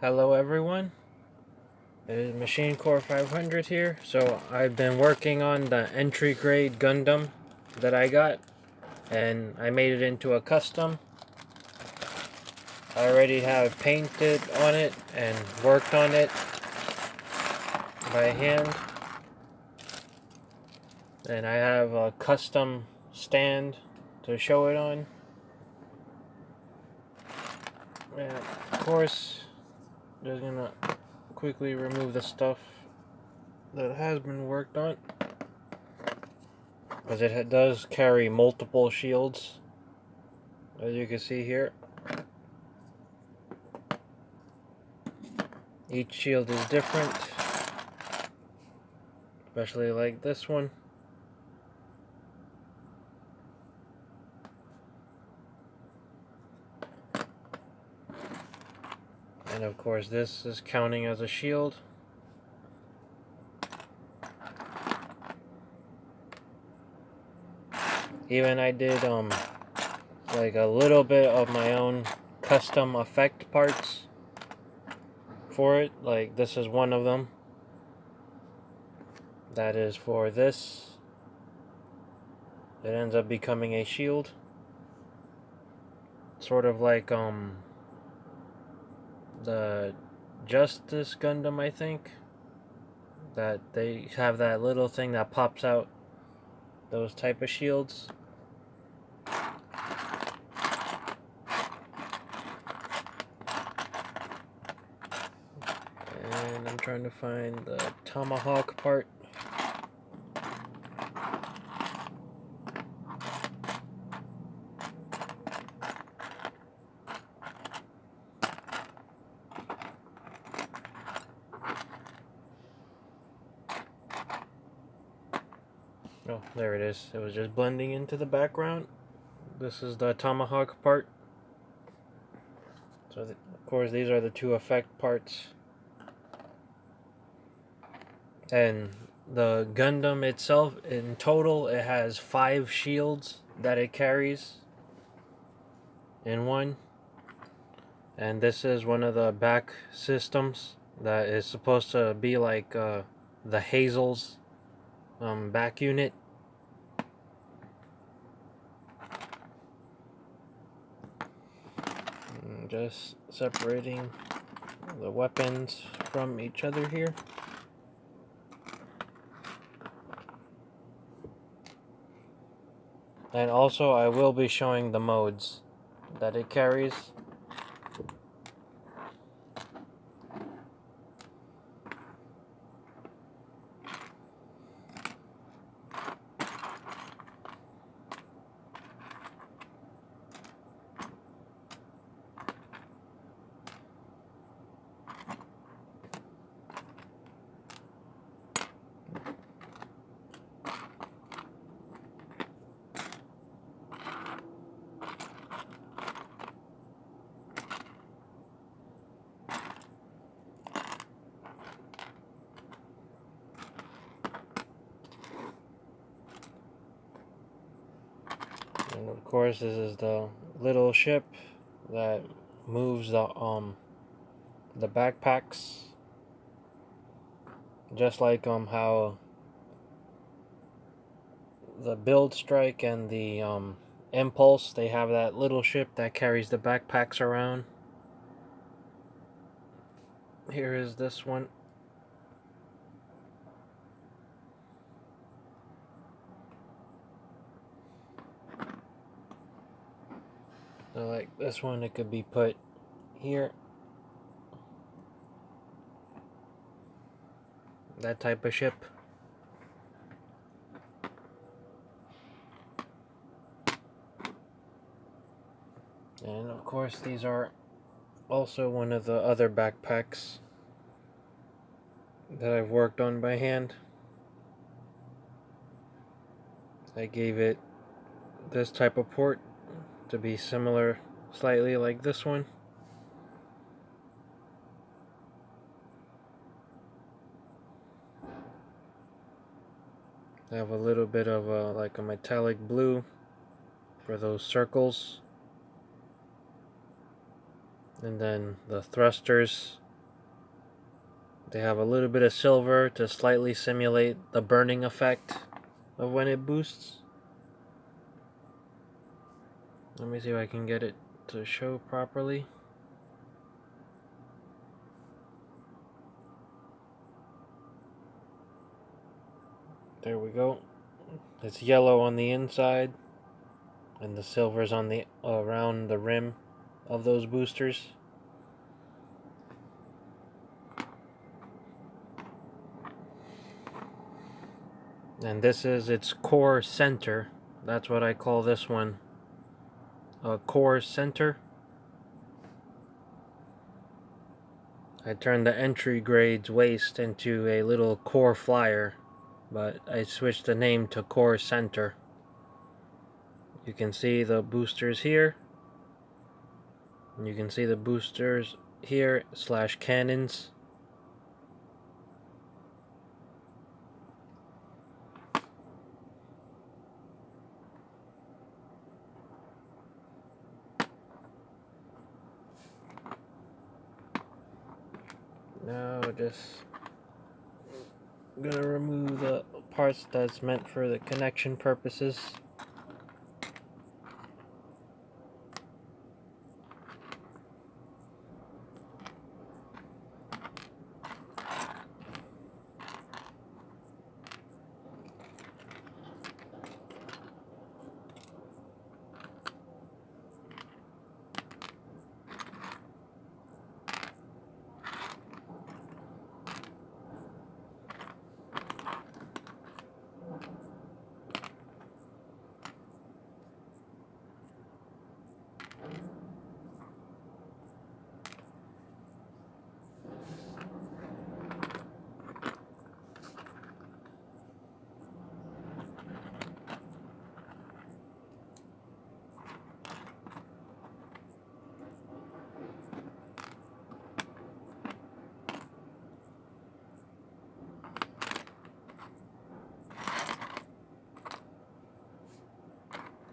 Hello everyone, it is machinecore500 here. So I've been working on the entry grade Gundam that I got, and I made it into a custom. I already have painted on it and worked on it by hand, and I have a custom stand to show it on. And of course, just gonna quickly remove the stuff that has been worked on, because it does carry multiple shields, as you can see here. Each shield is different, especially like this one. And of course this is counting as a shield. Even I did like a little bit of my own custom effect parts for it. Like this is one of them. That is for this. It ends up becoming a shield. Sort of like the Justice Gundam, I think. That they have that little thing that pops out, those type of shields. And I'm trying to find the tomahawk part. Oh, there it is. It was just blending into the background. This is the tomahawk part. So, of course, these are the two effect parts. And the Gundam itself, in total, it has 5 shields that it carries in one. And this is one of the back systems that is supposed to be like the Hazel's back unit. Just separating the weapons from each other here. And also I will be showing the modes that it carries. And of course this is the little ship that moves the backpacks, just like how the Build Strike and the Impulse, they have that little ship that carries the backpacks around. Here is this one. So like this one, it could be put here. That type of ship. And of course these are also one of the other backpacks that I've worked on by hand. I gave it this type of port to be similar, slightly like this one. I have a little bit of like a metallic blue for those circles. And then the thrusters They have a little bit of silver to slightly simulate the burning effect of when it boosts. Let me see if I can get it to show properly. There we go. It's yellow on the inside, and the silver's on the around the rim of those boosters. And this is its core center. That's what I call this one. A core center. I turned the entry grade's waist into a little core flyer, but I switched the name to core center. You can see the boosters here. And you can see the boosters here / cannons. Now I'm gonna remove the parts that's meant for the connection purposes.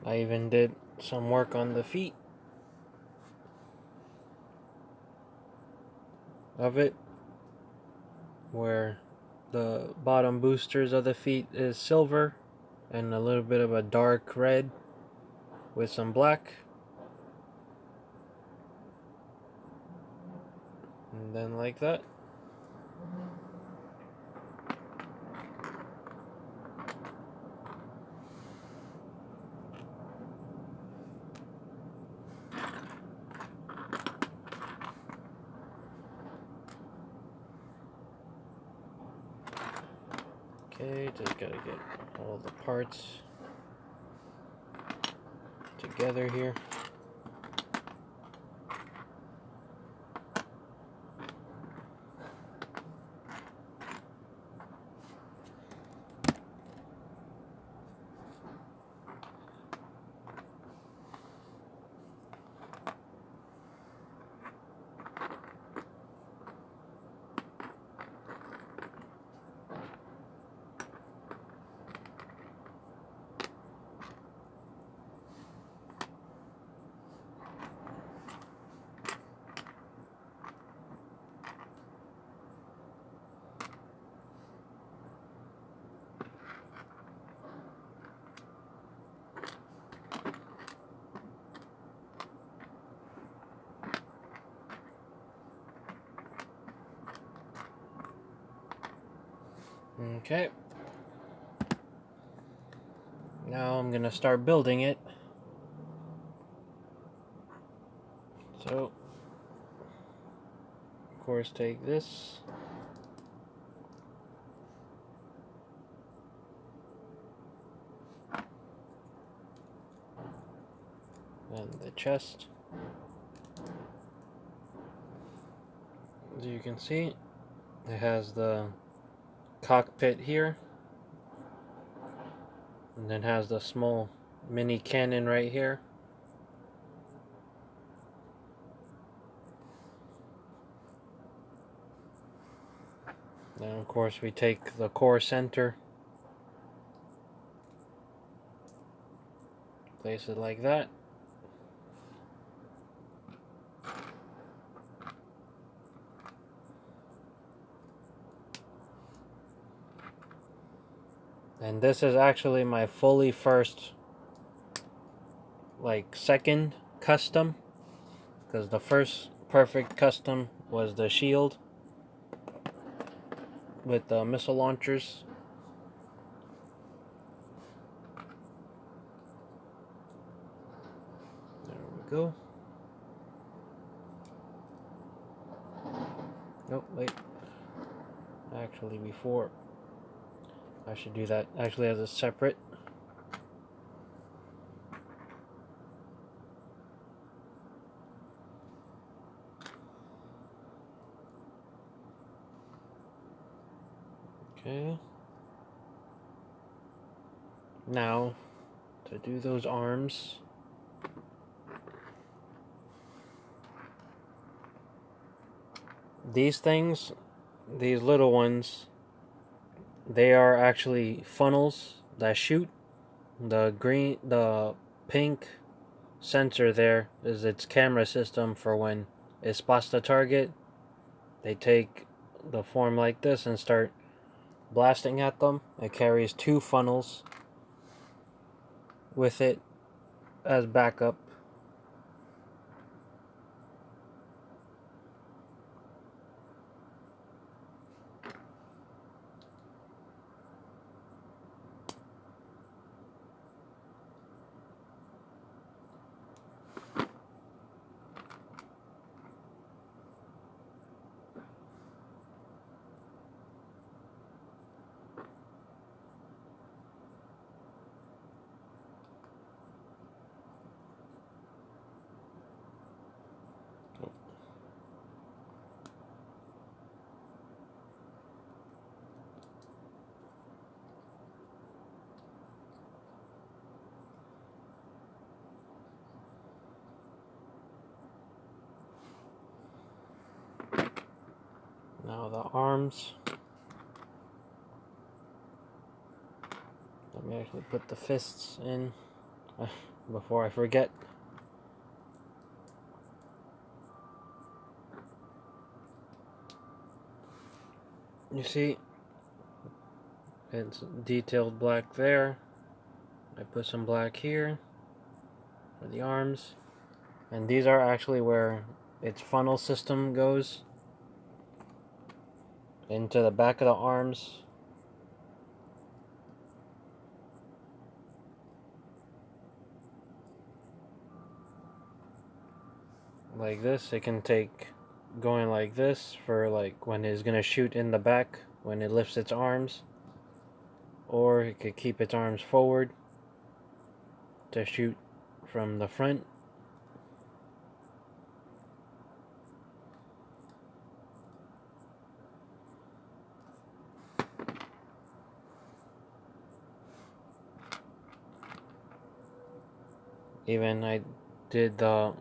I even did some work on the feet of it, where the bottom boosters of the feet is silver and a little bit of a dark red with some black. And then like that. Okay, just gotta get all the parts together here. Okay. Now I'm gonna start building it. So, of course, take this. And the chest. As you can see, it has the cockpit here, and then has the small mini cannon right here. Then of course we take the core center, place it like that. And this is actually my fully first, like, second custom, because the first perfect custom was the shield with the missile launchers. There we go. Nope, wait. Actually, before I should do that actually as a separate. Okay. Now, to do those arms, these things, these little ones, they are actually funnels that shoot. The pink sensor there is its camera system for when it spots the target. They take the form like this and start blasting at them. It carries two funnels with it as backup. Now the arms. Let me actually put the fists in before I forget. You see, it's detailed black there. I put some black here for the arms. And these are actually where its funnel system goes into the back of the arms. Like this. It can take going like this for like when it's gonna shoot in the back when it lifts its arms, or it could keep its arms forward to shoot from the front. Even I did the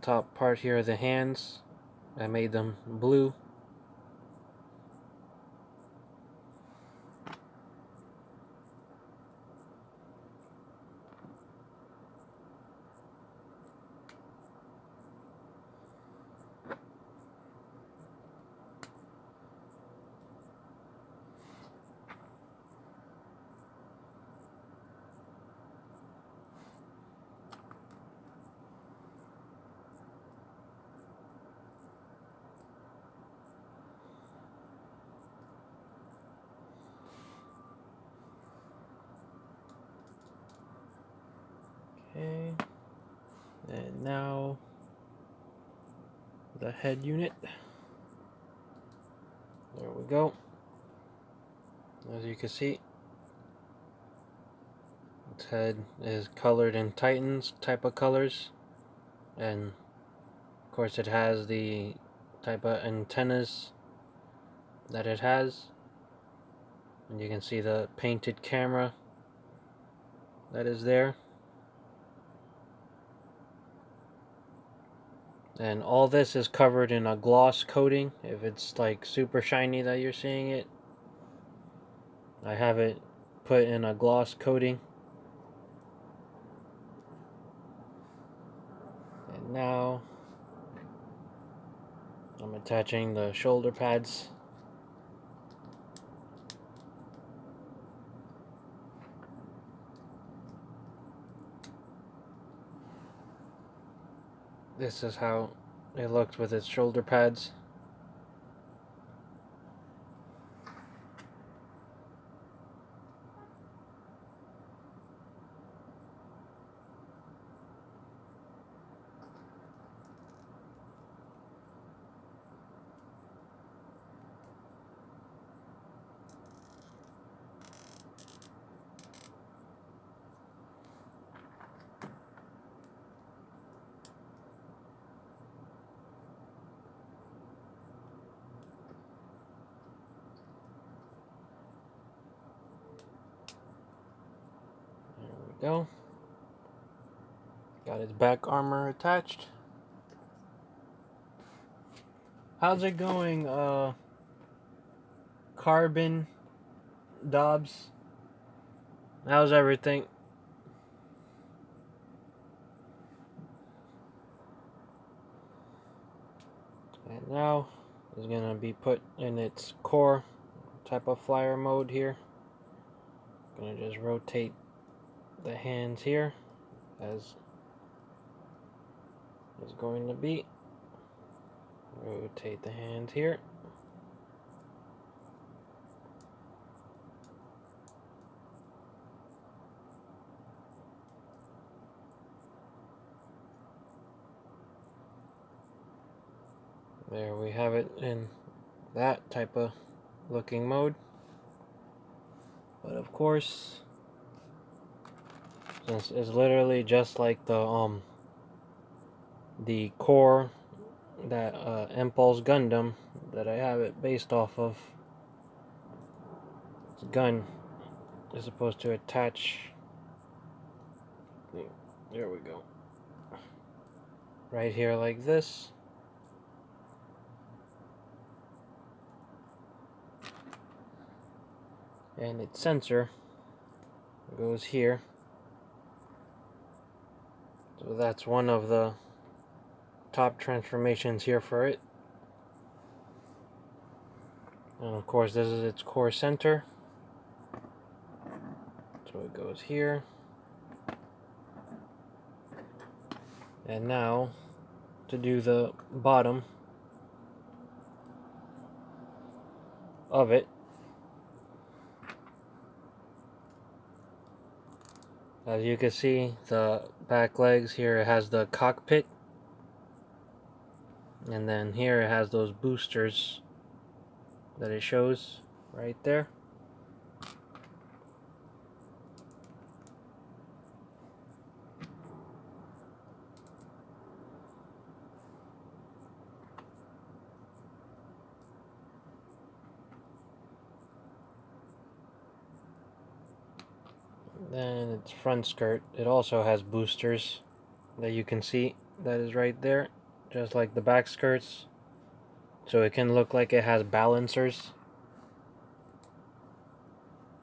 top part here, the hands. I made them blue. Okay. And now the head unit. There we go. As you can see, its head is colored in Titans type of colors, and of course it has the type of antennas that it has, and you can see the painted camera that is there. And all this is covered in a gloss coating. If it's like super shiny that you're seeing it, I have it put in a gloss coating. And now I'm attaching the shoulder pads. this is how it looked with its shoulder pads. Go. Got its back armor attached. How's it going, Carbon Dobbs? How's everything? And now it's gonna be put in its core type of flyer mode here. Gonna just rotate the hands here as is going to be. Rotate the hands here. There we have it in that type of looking mode. But of course, since it's literally just like the core that Impulse Gundam that I have it based off of, its gun is supposed to attach. There we go. Right here like this. And its sensor goes here. So that's one of the top transformations here for it. And of course this is its core center. So it goes here. And now to do the bottom of it. As you can see, the back legs here, it has the cockpit. And then here it has those boosters that it shows right there. Then its front skirt, it also has boosters that you can see. That is right there, just like the back skirts. So it can look like it has balancers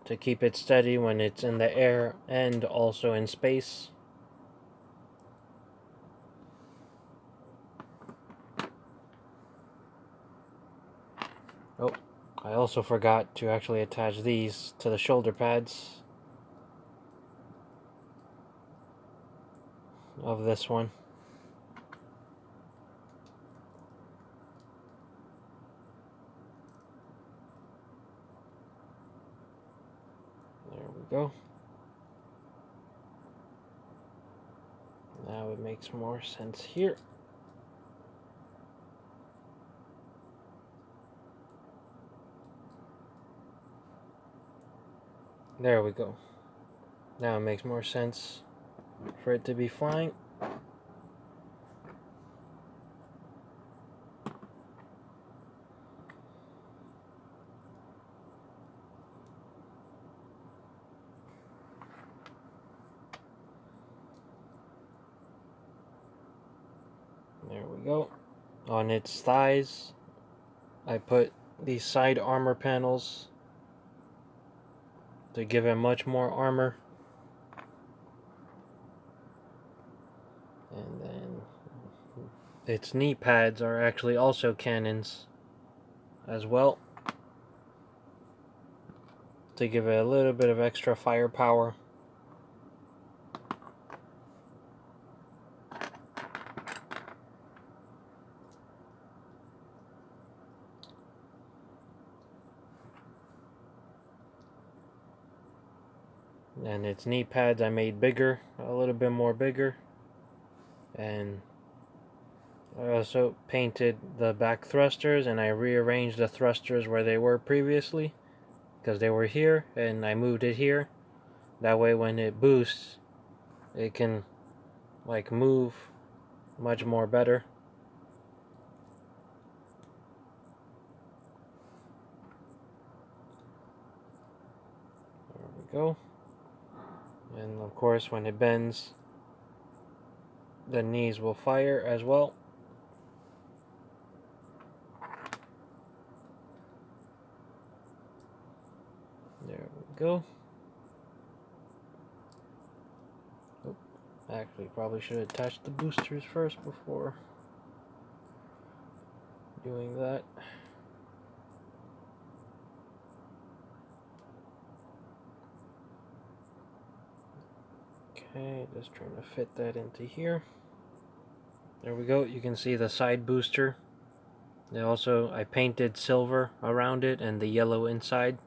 to keep it steady when it's in the air and also in space. Oh, I also forgot to actually attach these to the shoulder pads of this one. There we go. Now it makes more sense here. There we go. Now it makes more sense for it to be flying. There we go. On its thighs, I put these side armor panels to give it much more armor. And then its knee pads are actually also cannons as well, to give it a little bit of extra firepower. And its knee pads I made bigger, a little bit more bigger. And I also painted the back thrusters, and I rearranged the thrusters where they were previously, because they were here and I moved it here. That way when it boosts, it can like move much more better. There we go. And of course when it bends, the knees will fire as well. There we go. Oh, actually probably should attach the boosters first before doing that. Okay, just trying to fit that into here. There we go. You can see the side booster. I painted silver around it and the yellow inside.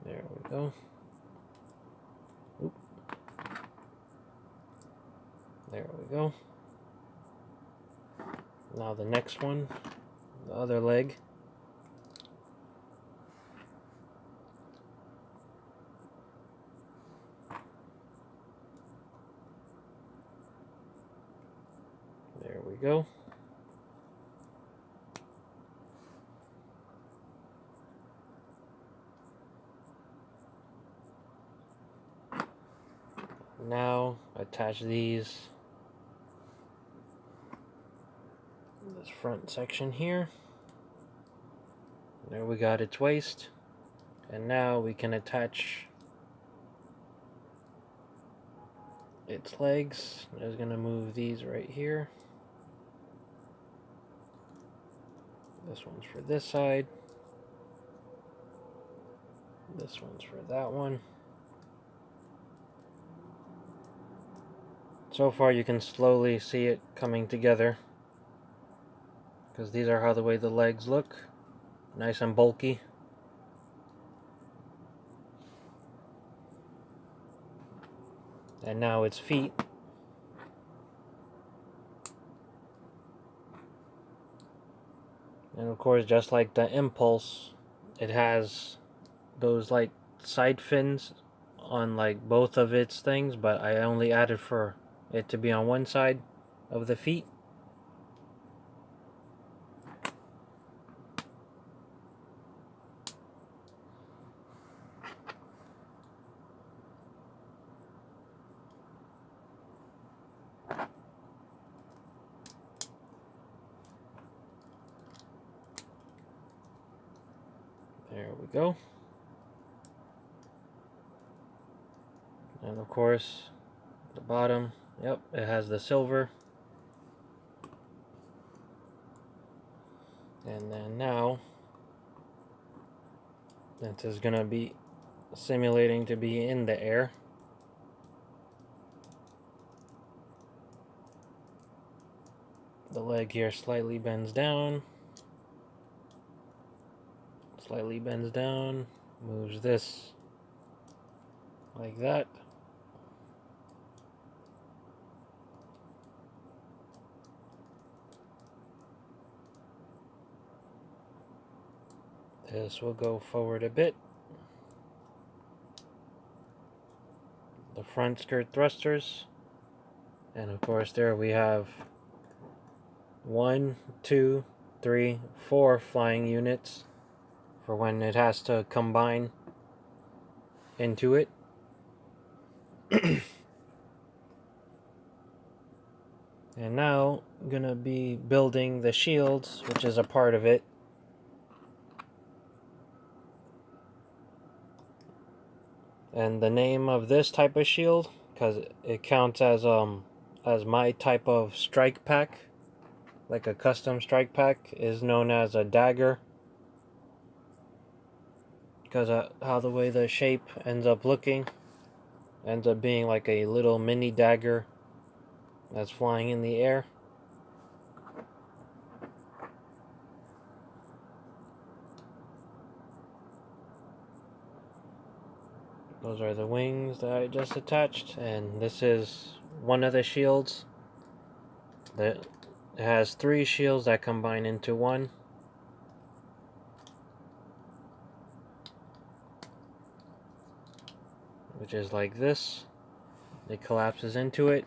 There we go. Oop. There we go. Now the next one, the other leg. There we go. Now attach these, this front section here. There we got its waist. And now we can attach its legs. I'm just gonna move these right here. This one's for this side. This one's for that one. So far you can slowly see it coming together, because these are how the way the legs look. Nice and bulky. And now its feet. And of course, just like the Impulse, it has those like side fins on like both of its things, but I only added for it to be on one side of the feet. There we go. And of course, the bottom, yep, it has the silver. And then now, this is gonna be simulating to be in the air. The leg here slightly bends down. Slightly bends down, moves this like that. This will go forward a bit. The front skirt thrusters. And of course there we have 1, 2, 3, 4 flying units for when it has to combine into it. And now I'm gonna be building the shields, which is a part of it. And the name of this type of shield, because it counts as my type of strike pack, like a custom strike pack, is known as a dagger. Because how the way the shape ends up looking, ends up being like a little mini dagger that's flying in the air. Those are the wings that I just attached, and this is one of the shields. It has 3 shields that combine into one. Which is like this. It collapses into it.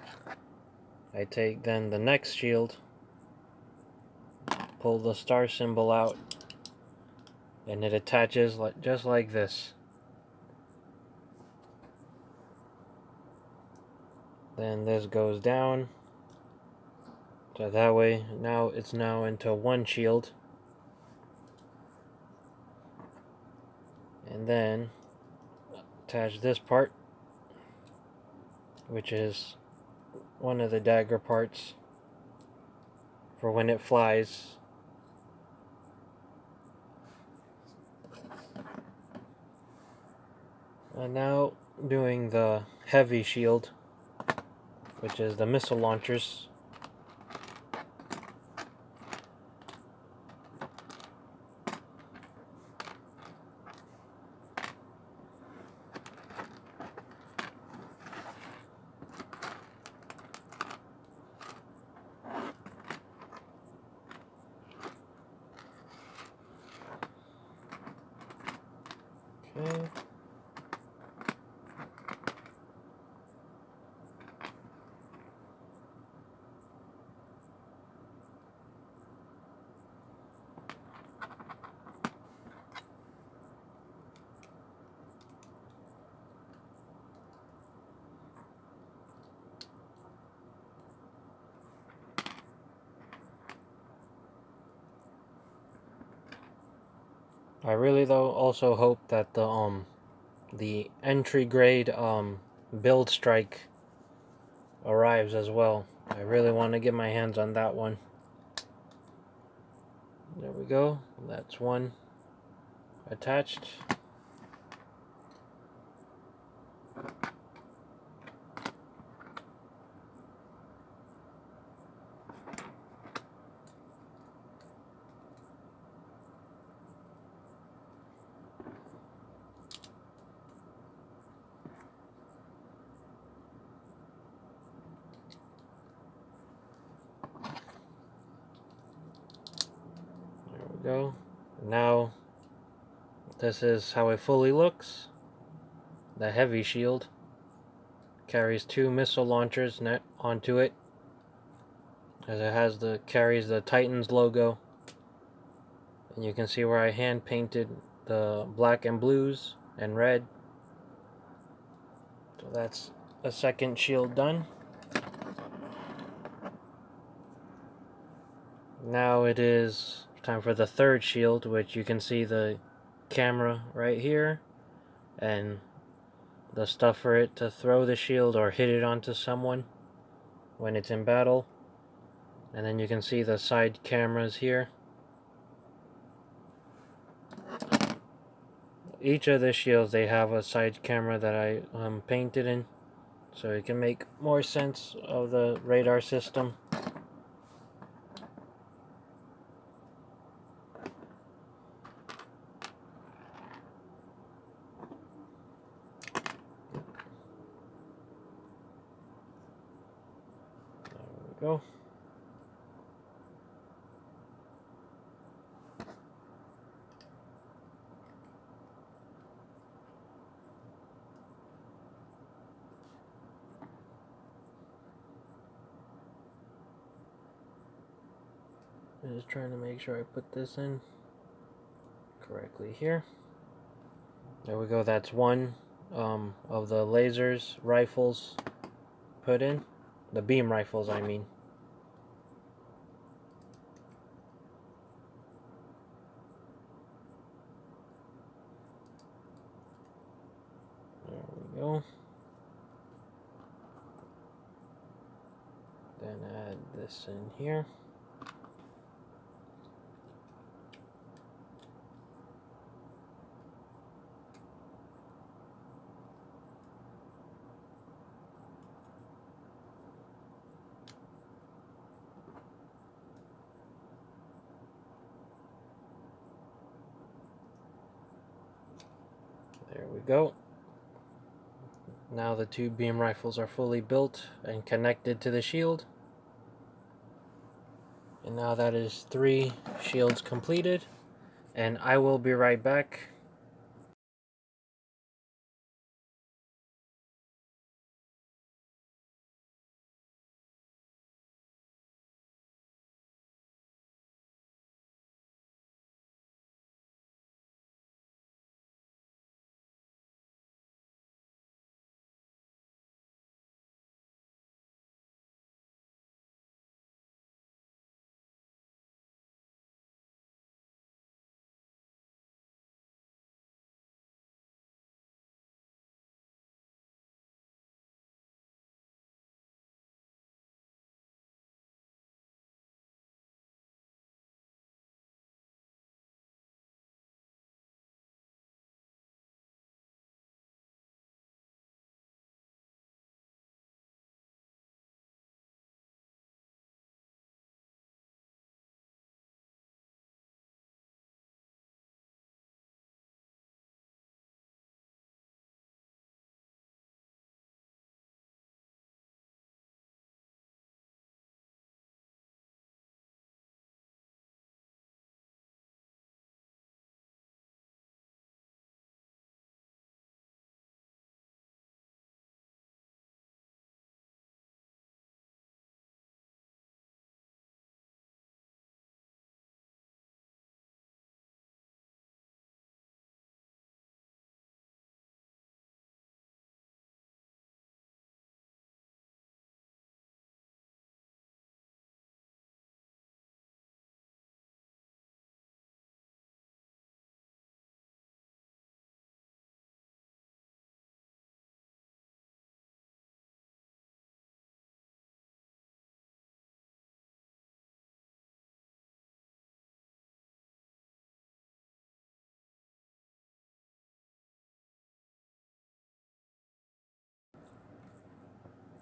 I take then the next shield, pull the star symbol out, and it attaches just like this. Then this goes down, so that way now it's now into one shield. And then attach this part, which is one of the dagger parts for when it flies. And now doing the heavy shield, which is the missile launchers. Okay. I really though also hope that the entry grade build strike arrives as well. I really want to get my hands on that one. There we go. That's one attached. There we go. Now this is how it fully looks. The heavy shield carries 2 missile launchers onto it, as it has carries the Titan's logo. And you can see where I hand painted the black and blues and red. So that's a second shield done. Now it is time for the third shield, which you can see the camera right here and the stuff for it to throw the shield or hit it onto someone when it's in battle. And then you can see the side cameras here. Each of the shields, they have a side camera that I painted in, so it can make more sense of the radar system. There we go. I'm just trying to make sure I put this in correctly here. There we go. That's one of the lasers rifles put in. The beam rifles, I mean. There we go. Then add this in here. There we go. Now the two beam rifles are fully built and connected to the shield. And now that is 3 shields completed. And I will be right back.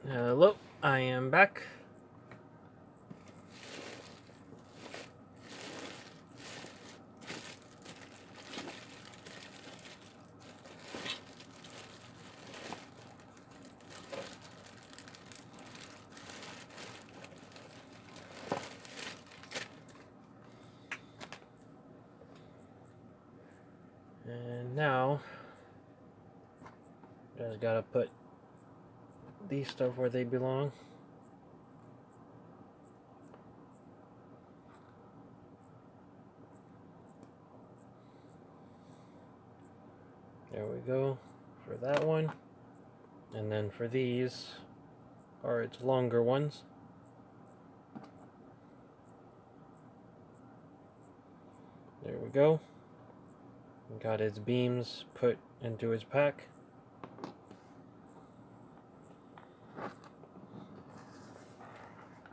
Hello, I am back. And now, just gotta put these stuff where they belong. There we go for that one. And then for these, or its longer ones. There we go. Got its beams put into its pack.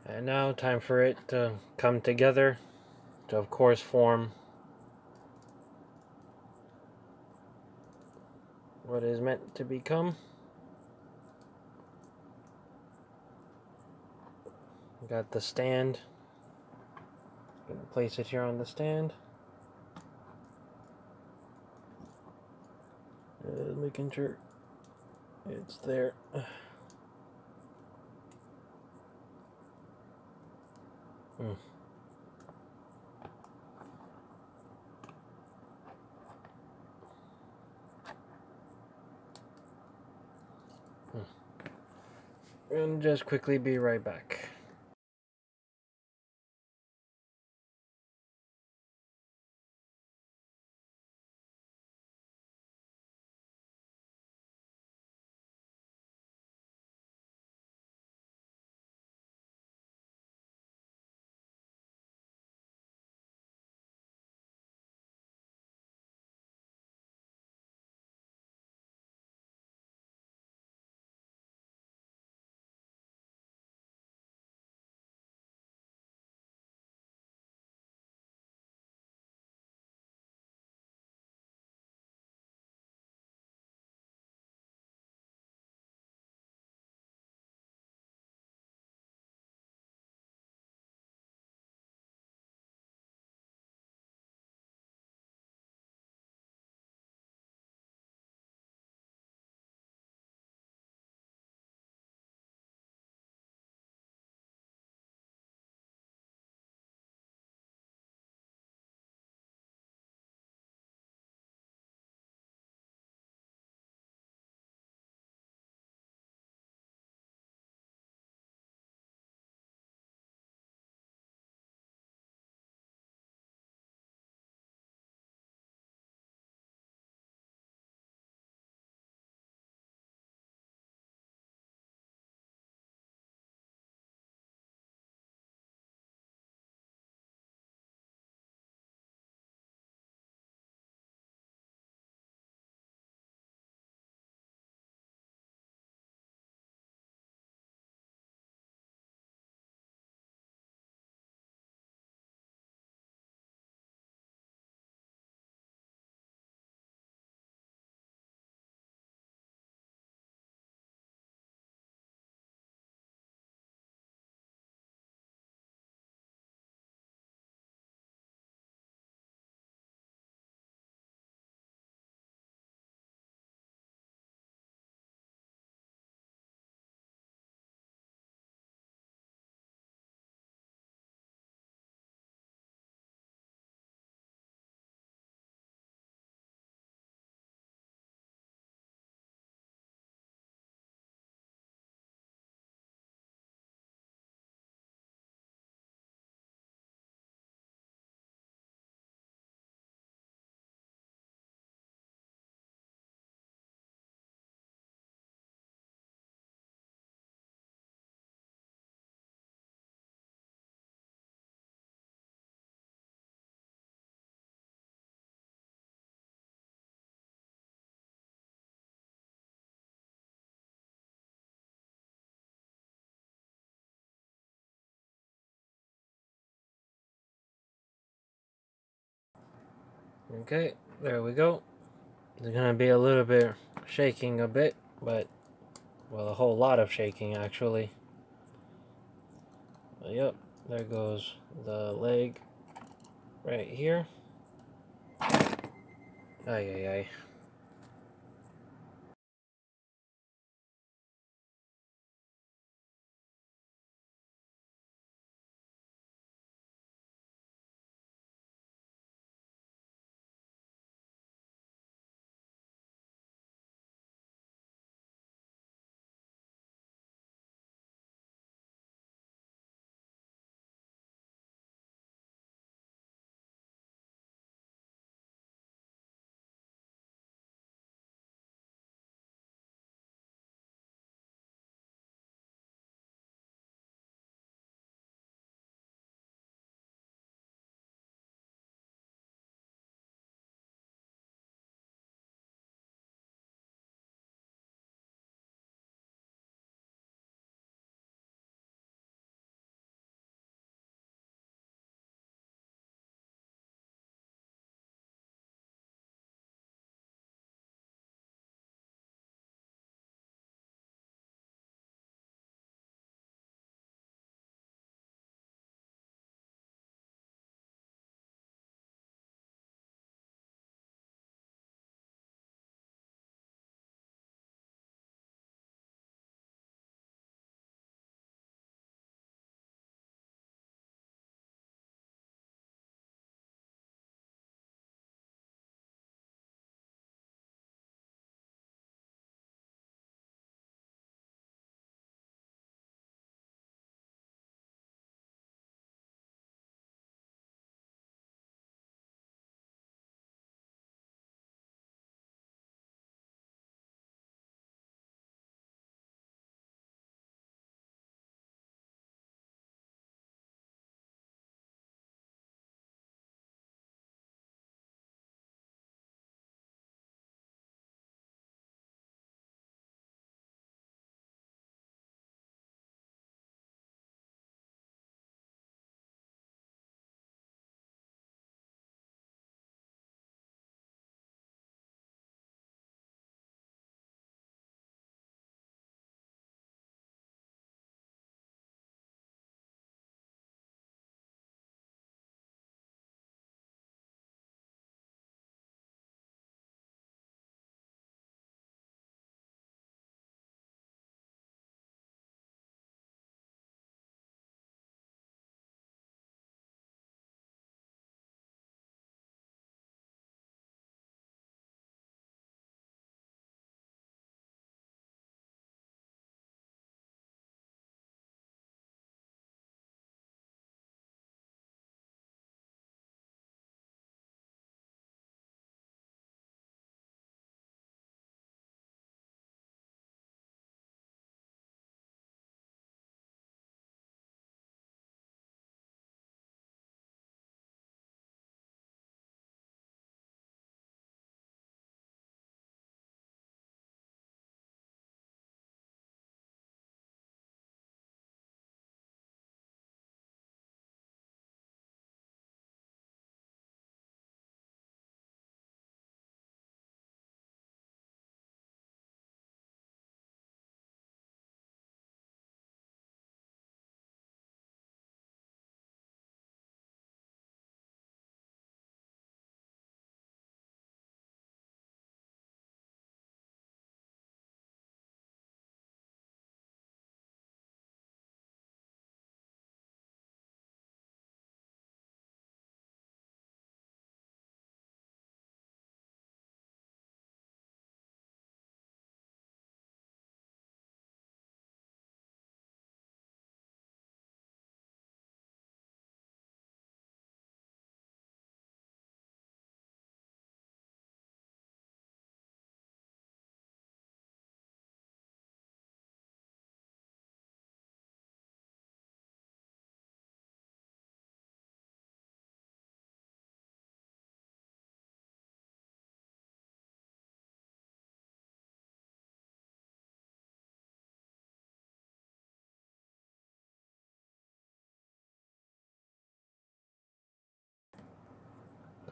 And now time for it to come together to of course form what is meant to become. Got the stand. Gonna place it here on the stand. Making sure it's there. And just quickly be right back. Okay, there we go. There's gonna be a little bit shaking a bit, but well, a whole lot of shaking actually. But yep, there goes the leg right here. Ay ay ay.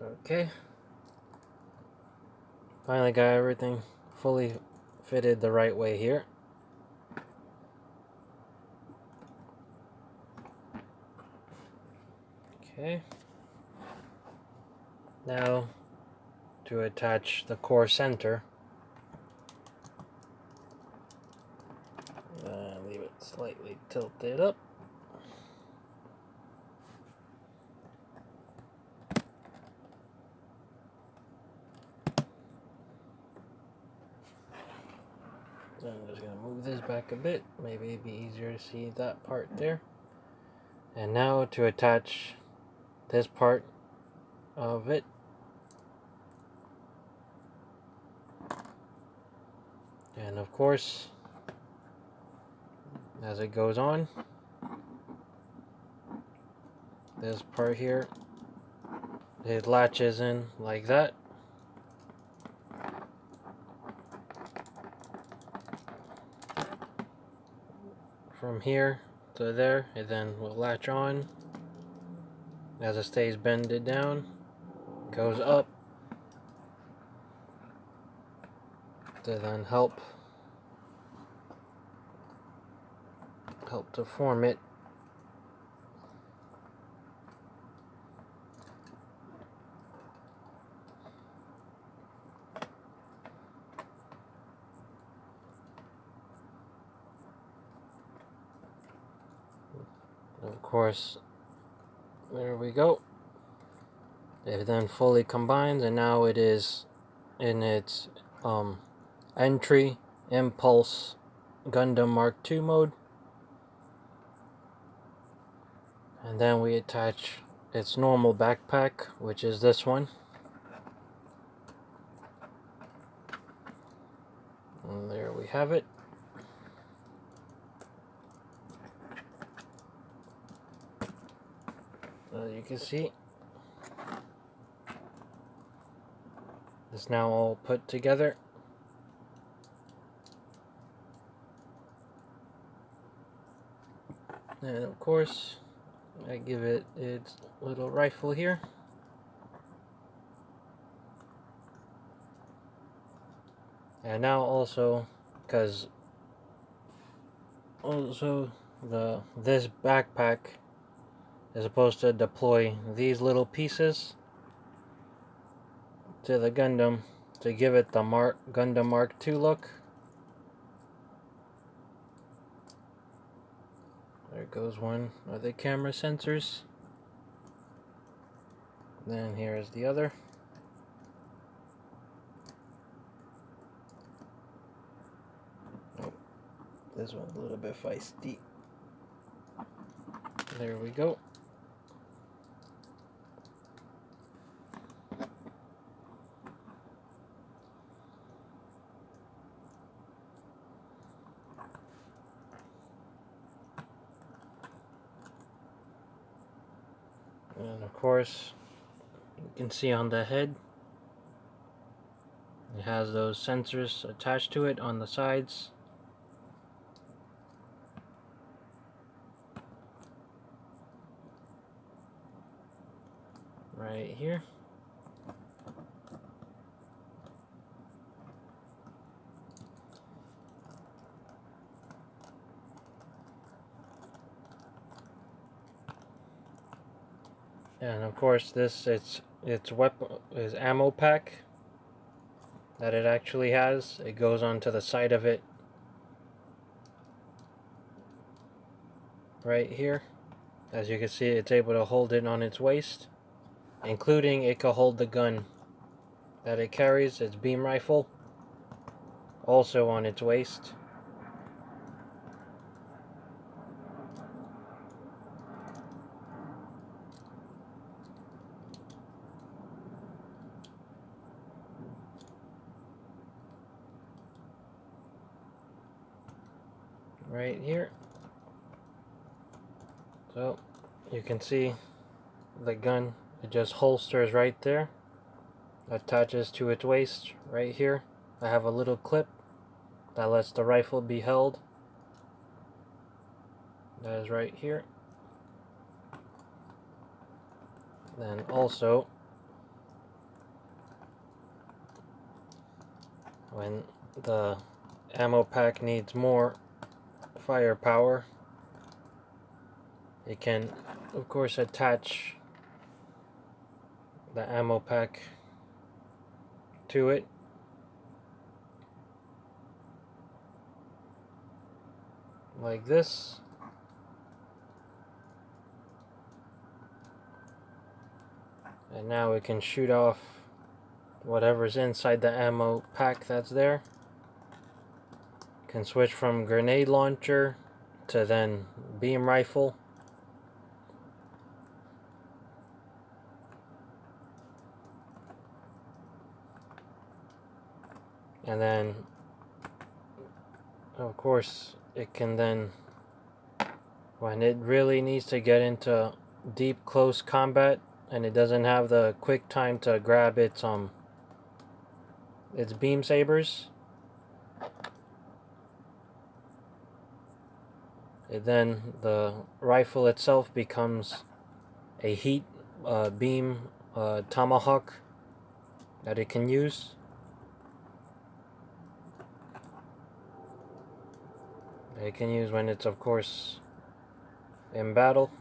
Okay, Finally got everything fully fitted the right way here. Okay. Now to attach the core center. Leave it slightly tilted up. So I'm just going to move this back a bit. Maybe it'd be easier to see that part there. And now to attach this part of it. And of course, as it goes on, this part here, it latches in like that. From here to there, it then will latch on as it stays bended down, goes up to then help to form it. Of course, there we go. It then fully combines, and now it is in its entry impulse Gundam Mark II mode. And then we attach its normal backpack, which is this one. And there we have it. As you can see, it's now all put together. And of course, I give it its little rifle here. And now also, because this backpack is supposed to deploy these little pieces to the Gundam to give it the Gundam Mark II look. There goes one of the camera sensors. Then here is the other. Oh, this one's a little bit feisty. There we go. And of course, you can see on the head, it has those sensors attached to it on the sides. Right here. And of course, this its ammo pack that it actually has. It goes onto the side of it right here. As you can see, it's able to hold it on its waist, including it can hold the gun that it carries, its beam rifle, also on its waist. Right here. So you can see the gun, it just holsters right there, attaches to its waist right here. I have a little clip that lets the rifle be held. That is right here. Then also when the ammo pack needs more firepower, it can of course attach the ammo pack to it. Like this. And now we can shoot off whatever's inside the ammo pack that's there. Can switch from grenade launcher to then beam rifle. And then, of course, it can then, when it really needs to get into deep close combat and it doesn't have the quick time to grab its beam sabers, then the rifle itself becomes a heat beam tomahawk that it can use. It can use when it's, of course, in battle.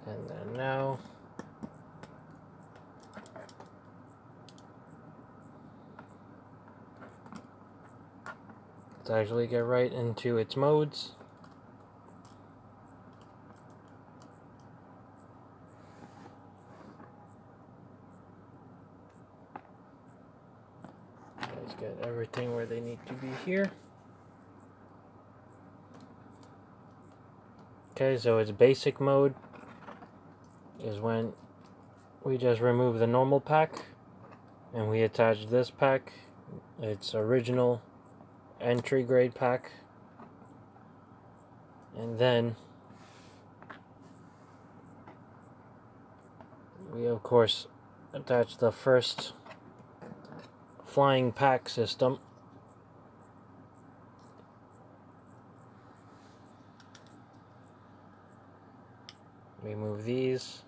And then now let's actually get right into its modes. Let's get everything where they need to be here. Okay, so its basic mode is when we just remove the normal pack and we attach this pack, its original entry grade pack, and then we of course attach the first flying pack system. We move these,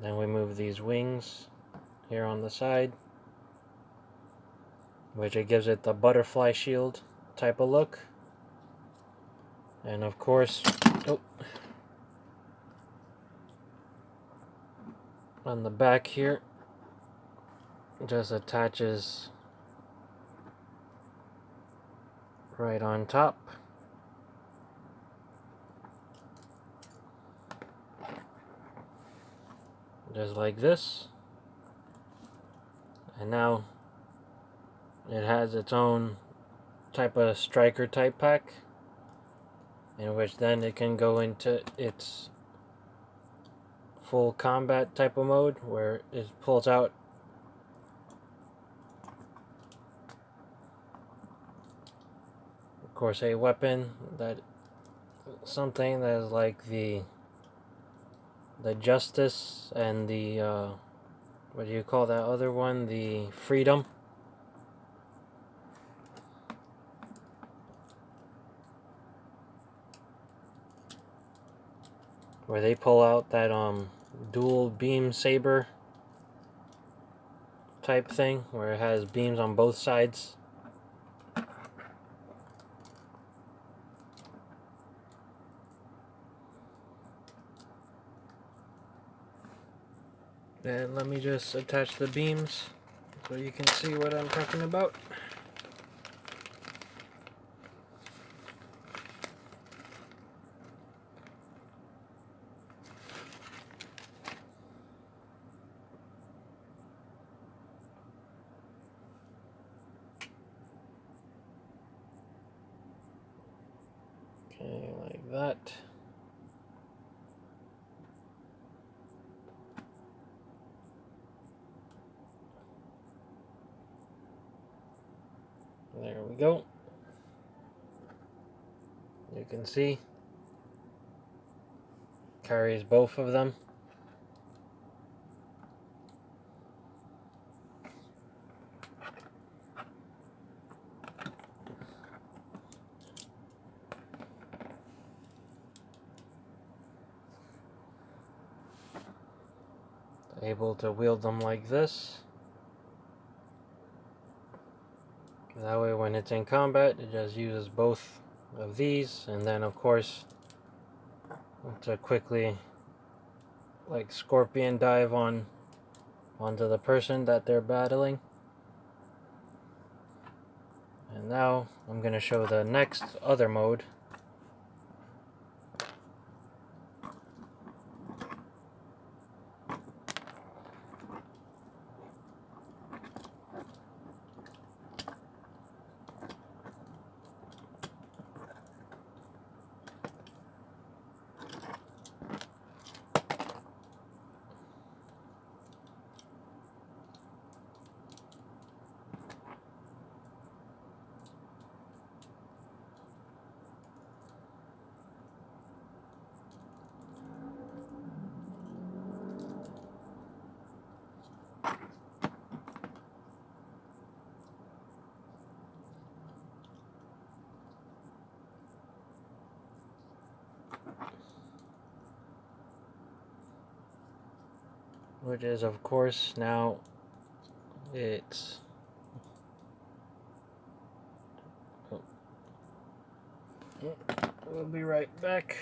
then we move these wings here on the side, which it gives it the butterfly shield type of look. And of course, on the back here, just attaches right on top. Just like this. And now it has its own type of striker type pack, in which then it can go into its full combat type of mode, where it pulls out of course a weapon that something that is like the justice and the what do you call that other one, the freedom. Where they pull out that dual beam saber type thing, where it has beams on both sides. And let me just attach the beams so you can see what I'm talking about. Okay, like that. There we go. You can see, carries both of them. able to wield them like this. That way when it's in combat, it just uses both of these, and then of course to quickly like scorpion dive onto the person that they're battling. And now I'm going to show the next other mode. Which is of course now it's we'll be right back.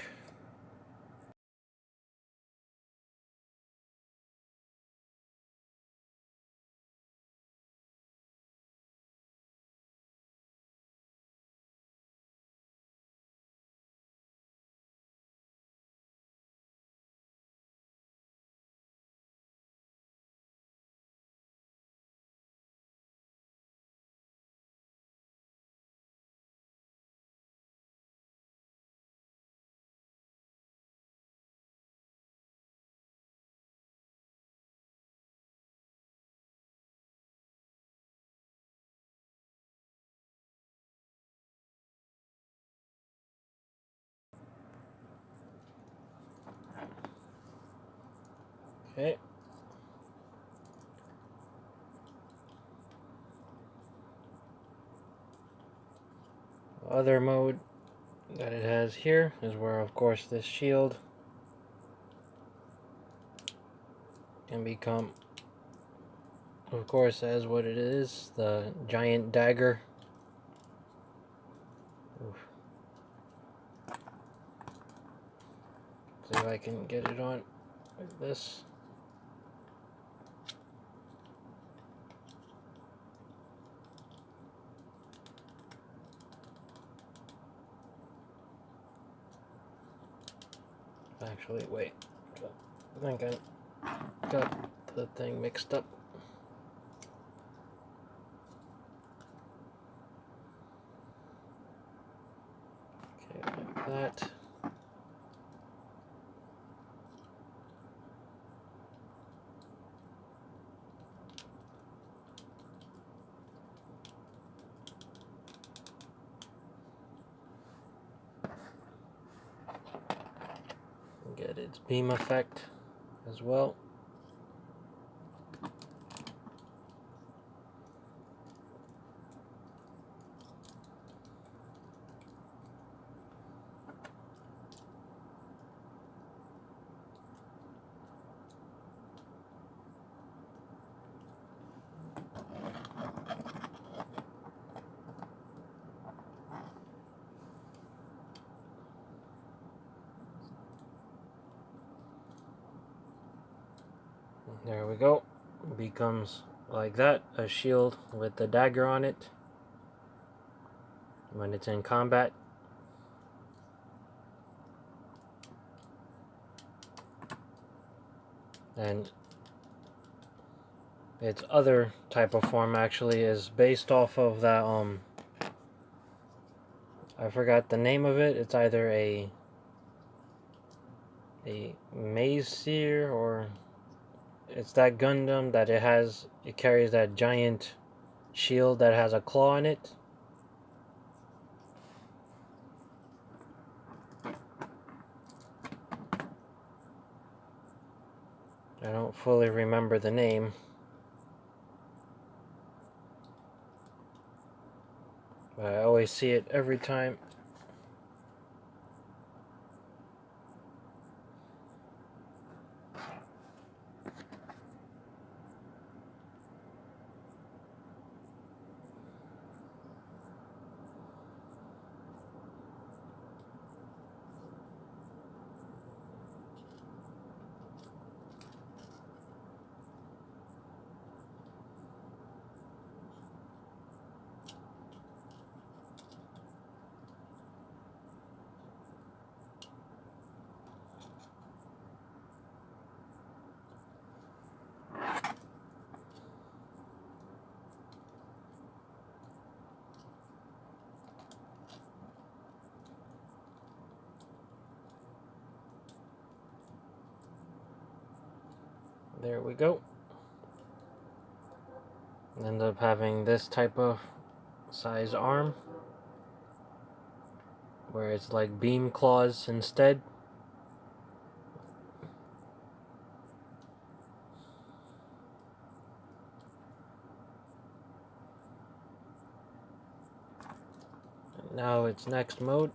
Okay. Other mode that it has here is where of course this shield can become, of course, as what it is, the giant dagger. Oof. See if I can get it on like this. Actually, wait. I think I got the thing mixed up. Okay, like that. Get its beam effect as well. There we go. It becomes like that, a shield with the dagger on it when it's in combat. And its other type of form actually is based off of that I forgot the name of it. It's either a maze seer, or it's that Gundam that it carries that giant shield that has a claw in it. I don't fully remember the name. But I always see it every time. There we go. End up having this type of size arm, where it's like beam claws instead. Now it's next mode.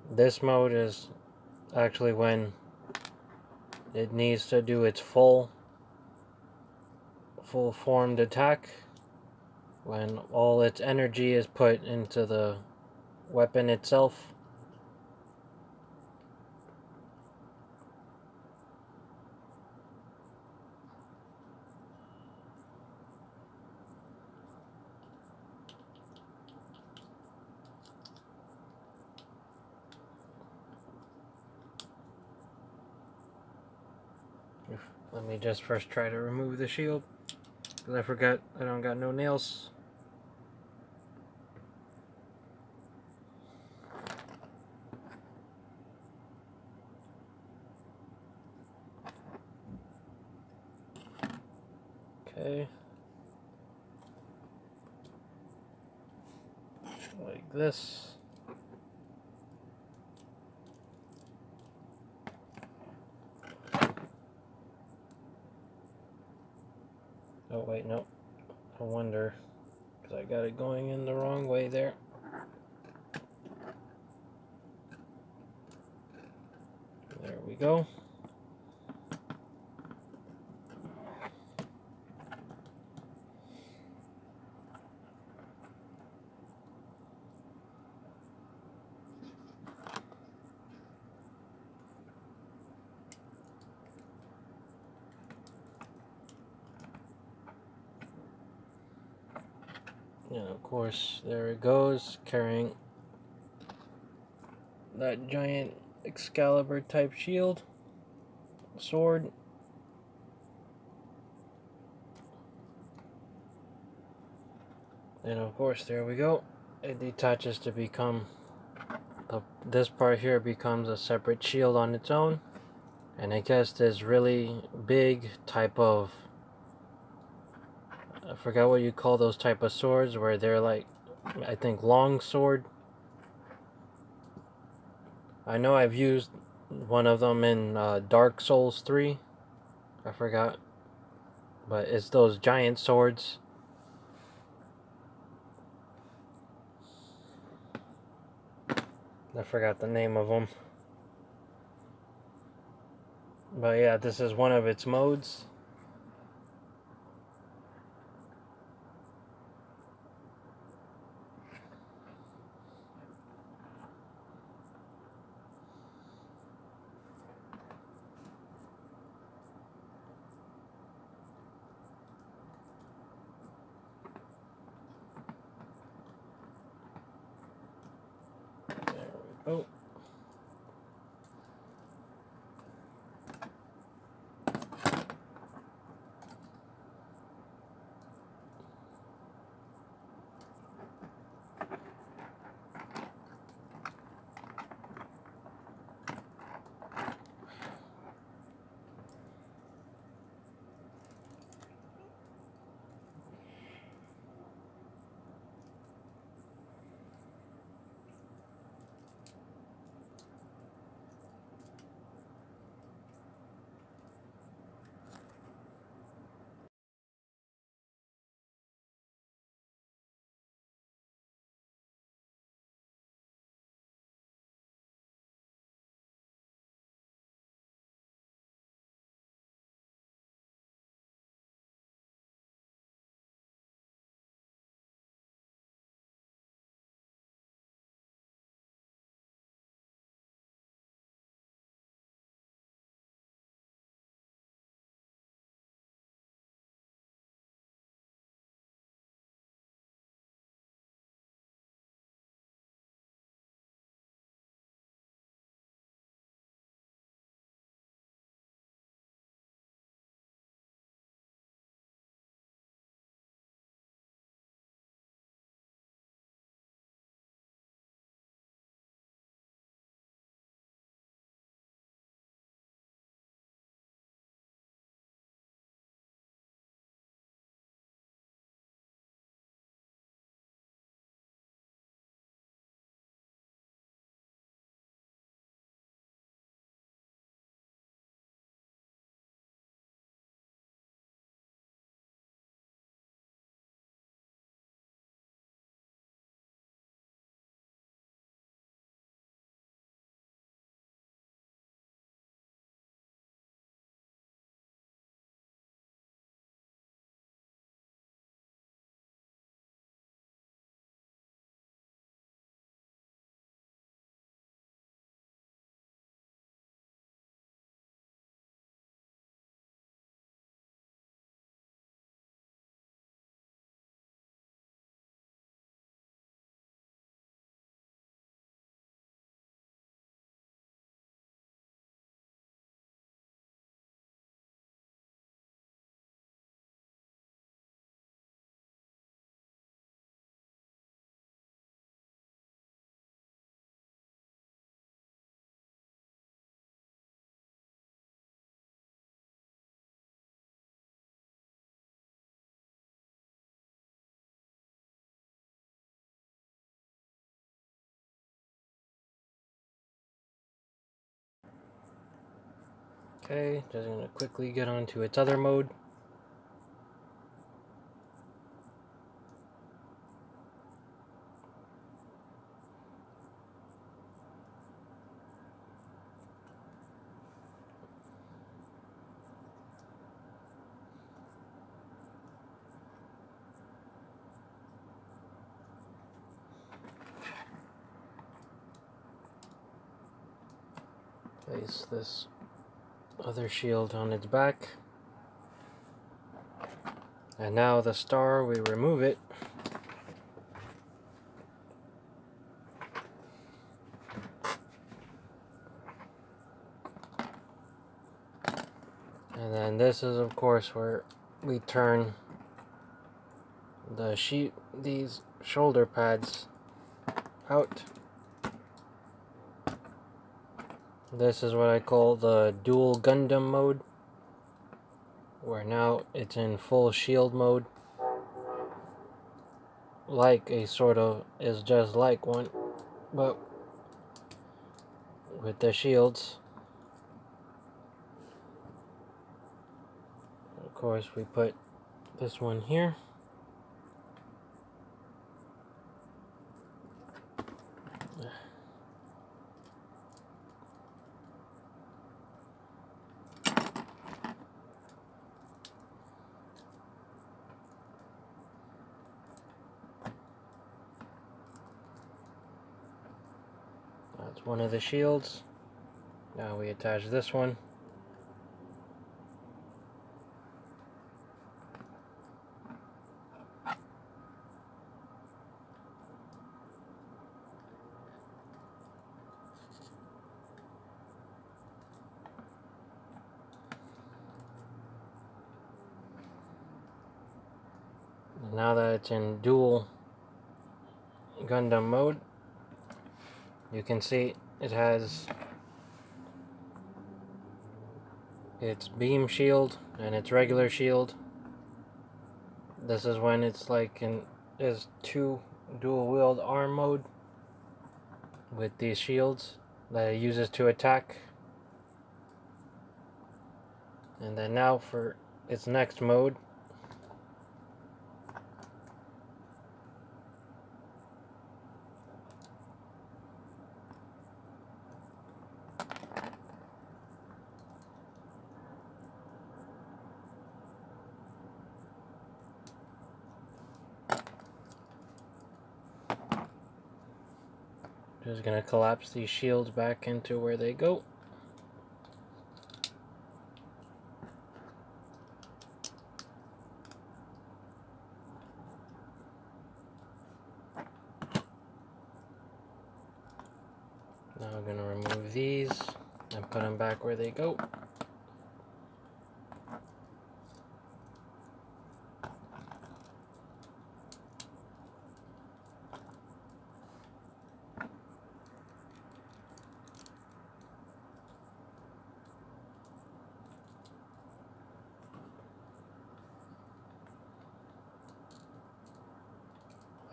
This mode is actually when it needs to do its full formed attack, when all its energy is put into the weapon itself. Let me just first try to remove the shield, because I forgot I don't got no nails. Okay. Like this. Oh wait, no. I wonder, because I got it going in the wrong way there. There we go. And of course, there it goes, carrying that giant Excalibur type shield, sword. And of course, there we go. It detaches to become, this part here becomes a separate shield on its own. And I guess this really big type of, I forgot what you call those type of swords, where they're like, I think long sword. I know I've used one of them in Dark Souls 3. I forgot. But it's those giant swords. I forgot the name of them. But yeah, this is one of its modes. There we go. Okay, just gonna quickly get onto its other mode. Place this other shield on its back. And now the star, we remove it. And then this is of course where we turn these shoulder pads out. This is what I call the dual Gundam mode, where now it's in full shield mode. Like a sort of, is just like one, but with the shields. Of course, we put this one here. That's one of the shields. Now we attach this one. And now that it's in dual Gundam mode, you can see it has its beam shield and its regular shield. This is when it's like in is two dual wield arm mode with these shields that it uses to attack. And then now for its next mode, just gonna collapse these shields back into where they go. Now I'm gonna remove these and put them back where they go.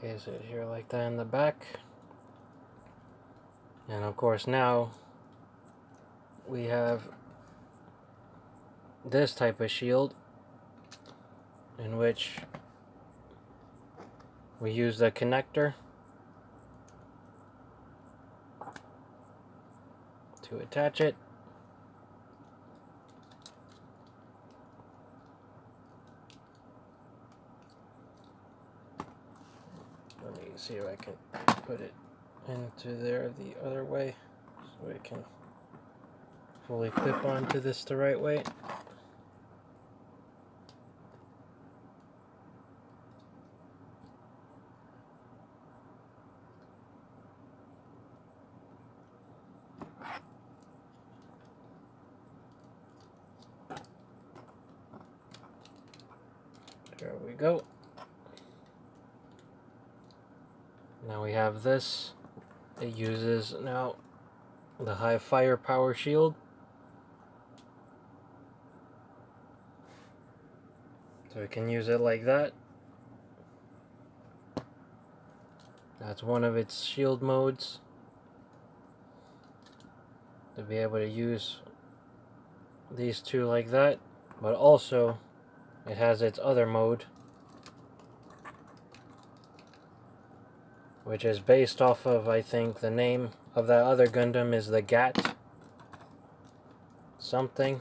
Place it here like that in the back. And of course now we have this type of shield in which we use the connector to attach it. Let me see if I can put it into there the other way so it can fully clip onto this the right way. There we go. Now we have this. It uses now the high firepower shield. So we can use it like that. That's one of its shield modes. To be able to use these two like that, but also it has its other mode, which is based off of, I think, the name of that other Gundam is the GAT something.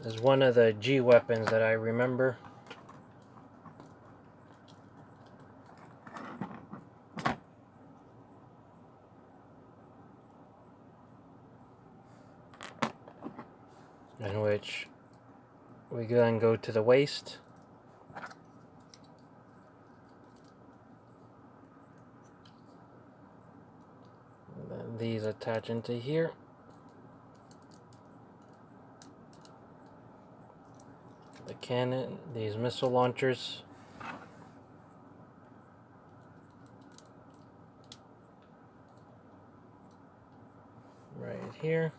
Is one of the G weapons that I remember. In which we then go to the waist. And then these attach into here. The cannon, these missile launchers. Right here.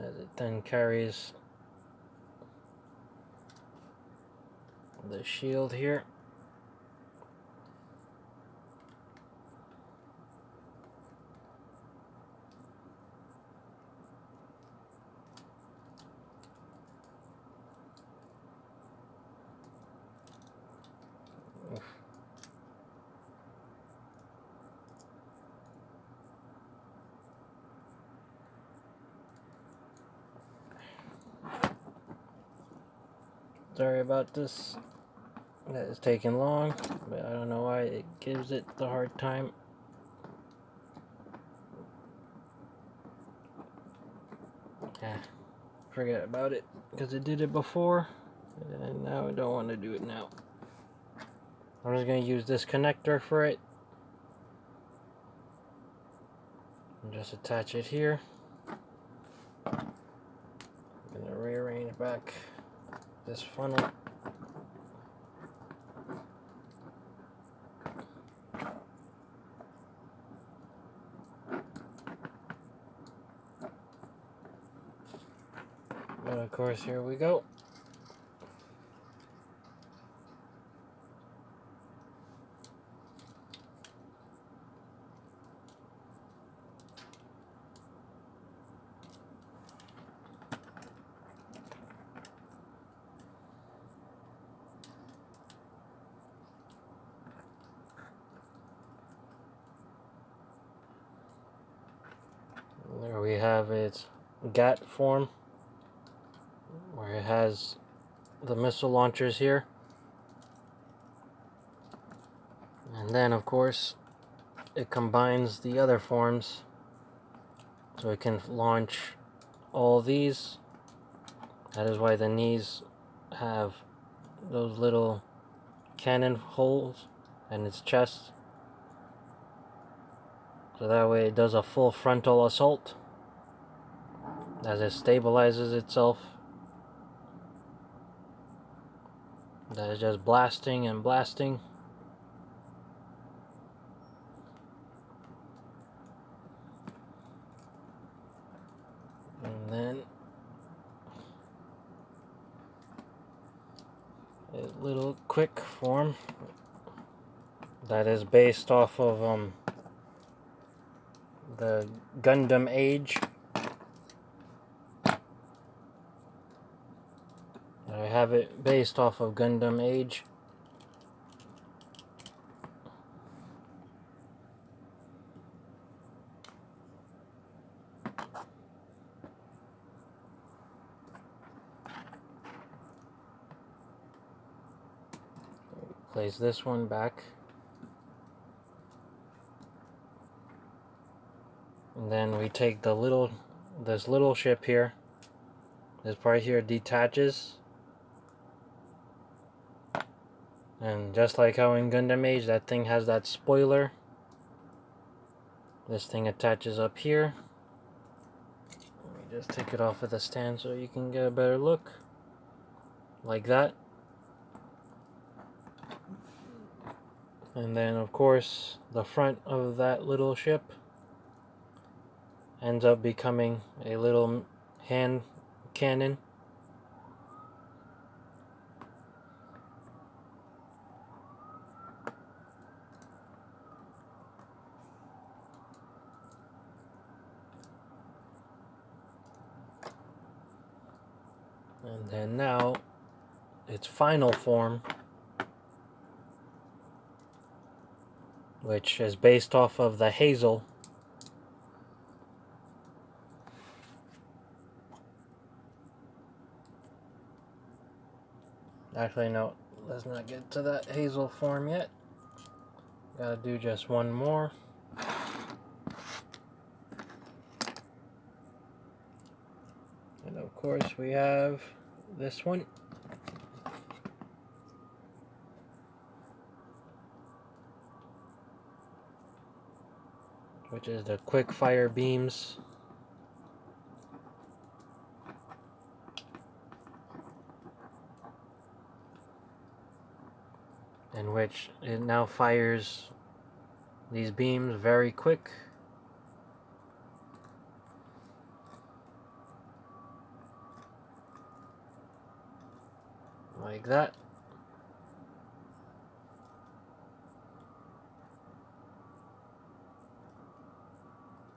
As it then carries the shield here. Sorry about this. That is taking long, but I don't know why it gives it the hard time. Yeah, forget about it, because it did it before, and now I don't want to do it now. I'm just going to use this connector for it. And just attach it here. I'm going to rearrange back this funnel. And of course, here we go. There we have its GAT form, where it has the missile launchers here. And then, of course, it combines the other forms, so it can launch all these. That is why the knees have those little cannon holes in its chest. So that way it does a full frontal assault as it stabilizes itself. That is just blasting and blasting. And then a little quick form that is based off of the Gundam Age. I have it based off of Gundam Age. Place this one back. And then we take this little ship here. This part here detaches. And just like how in Gundam Age, that thing has that spoiler. This thing attaches up here. Let me just take it off of the stand so you can get a better look. Like that. And then, of course, the front of that little ship ends up becoming a little hand cannon. And then now its final form, which is based off of the Hazel. Actually, no, let's not get to that Hazel form yet. Gotta do just one more. And of course we have this one. Which is the quick fire beams. In which it now fires these beams very quick. Like that.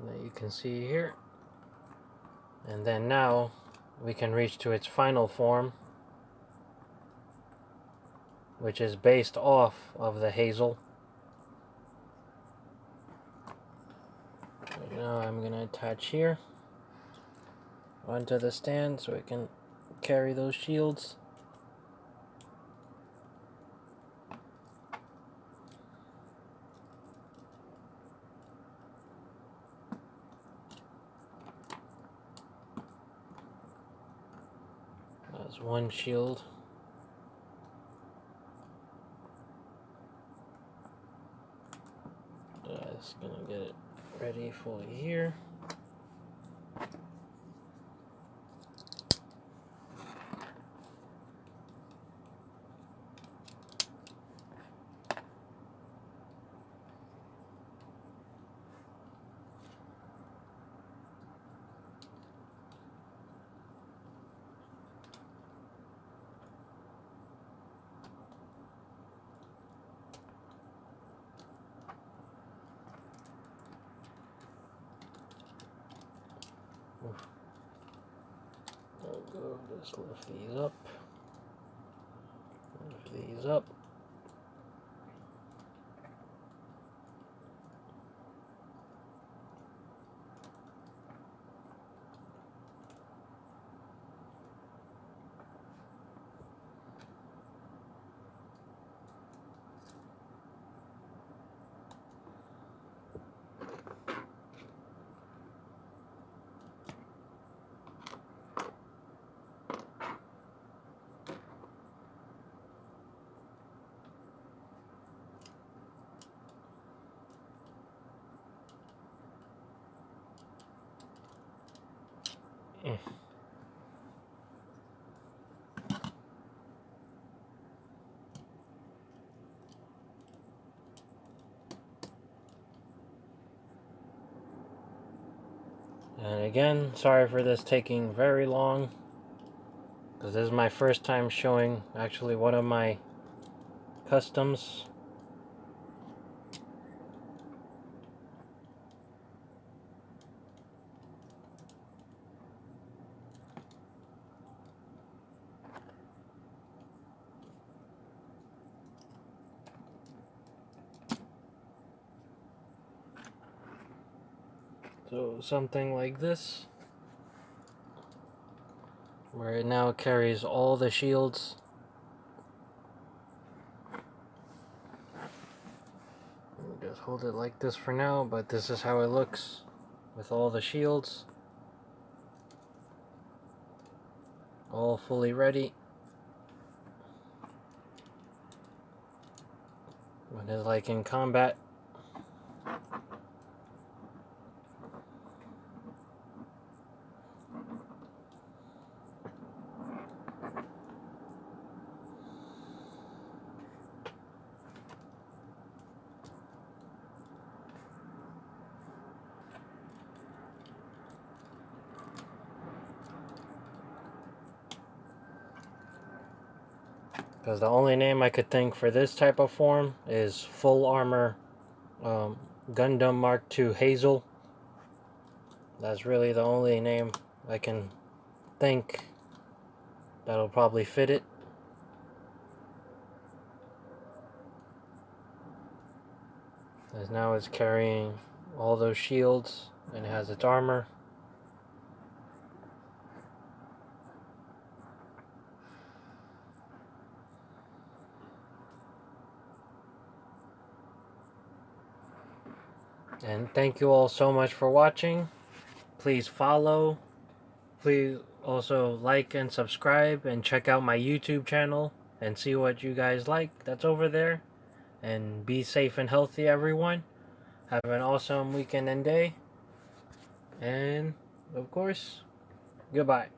That you can see here. And then now we can reach to its final form, which is based off of the Hazel. So now I'm going to attach here onto the stand so it can carry those shields. That's one shield. Just gonna get it ready for here. I'll go just lift these up. Lift these up. And again, sorry for this taking very long, because this is my first time showing actually one of my customs. So something like this, where it now carries all the shields. I'll just hold it like this for now, but this is how it looks with all the shields. All fully ready. When it's like in combat. Because the only name I could think for this type of form is Full Armor Gundam Mark II Hazel. That's really the only name I can think that'll probably fit it. As now it's carrying all those shields and it has its armor. And thank you all so much for watching. Please follow. Please also like and subscribe and check out my YouTube channel and see what you guys like that's over there. And be safe and healthy, everyone. Have an awesome weekend and day. And, of course, goodbye.